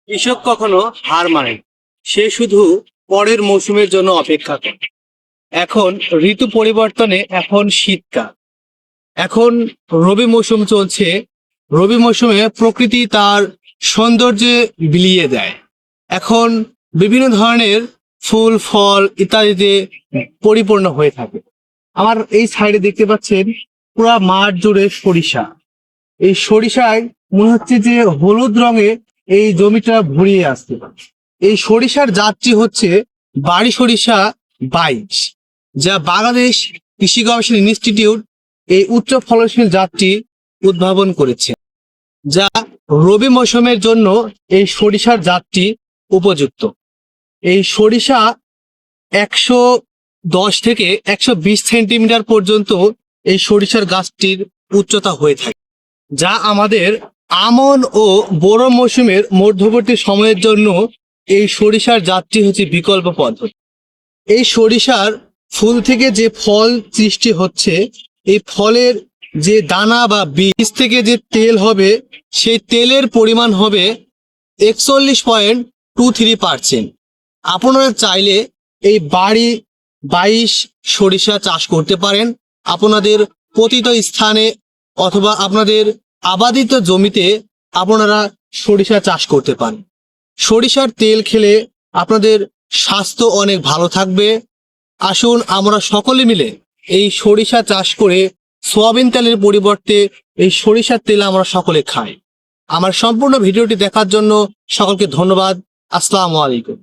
কৃষক কখনো হার মানে না। সে শুধু পরের মৌসুমের জন্য অপেক্ষা করে। এখন ঋতু পরিবর্তনে এখন শীতকাল, এখন রবি মৌসুম চলছে। রবি মৌসুমে প্রকৃতি তার সৌন্দর্যে বিলিয়ে দেয়। এখন বিভিন্ন ধরনের ফুল ফল ইত্যাদিতে পরিপূর্ণ হয়ে থাকে। আমার এই সাইডে দেখতে পাচ্ছেন পুরা মাঠ জুড়ে সরিষা। এই সরিষায় মনে হচ্ছে যে হলুদ রঙে এই জমিটা ভরিয়ে আসছে। এই সরিষার জাতটি হচ্ছে বাড়ি সরিষা 22, যা বাংলাদেশ কৃষি গবেষণা ইনস্টিটিউট এই উচ্চ ফলনশীল জাতটি উদ্ভাবন করেছে, যা রবি মৌসুমের জন্য এই সরিষার জাতটি উপযুক্ত। এই সরিষা 110 থেকে 120 সেন্টিমিটার পর্যন্ত এই সরিষার গাছটির উচ্চতা হয়ে থাকে, যা আমাদের আমন ও বোরো মৌসুমের মধ্যবর্তী সময়ের জন্য এই সরিষার জাতটি হচ্ছে বিকল্প পদ্ধতি। এই সরিষার ফুল থেকে যে ফল সৃষ্টি হচ্ছে, এই ফলের যে দানা বা বীজ থেকে যে তেল হবে, সেই তেলের পরিমাণ হবে 41.23%। আপনারা চাইলে এই বাড়ি 22 সরিষা চাষ করতে পারেন আপনাদের পতিত স্থানে, অথবা আপনাদের আবাদিত জমিতে আপনারা সরিষা চাষ করতে পারেন। সরিষার তেল খেলে আপনাদের স্বাস্থ্য অনেক ভালো থাকবে। আসুন আমরা সকলে মিলে এই সরিষা চাষ করে সয়াবিন তেলের পরিবর্তে এই সরিষার তেল আমরা সকলে খাই। আমার সম্পূর্ণ ভিডিওটি দেখার জন্য সকলকে ধন্যবাদ। আসসালামু আলাইকুম।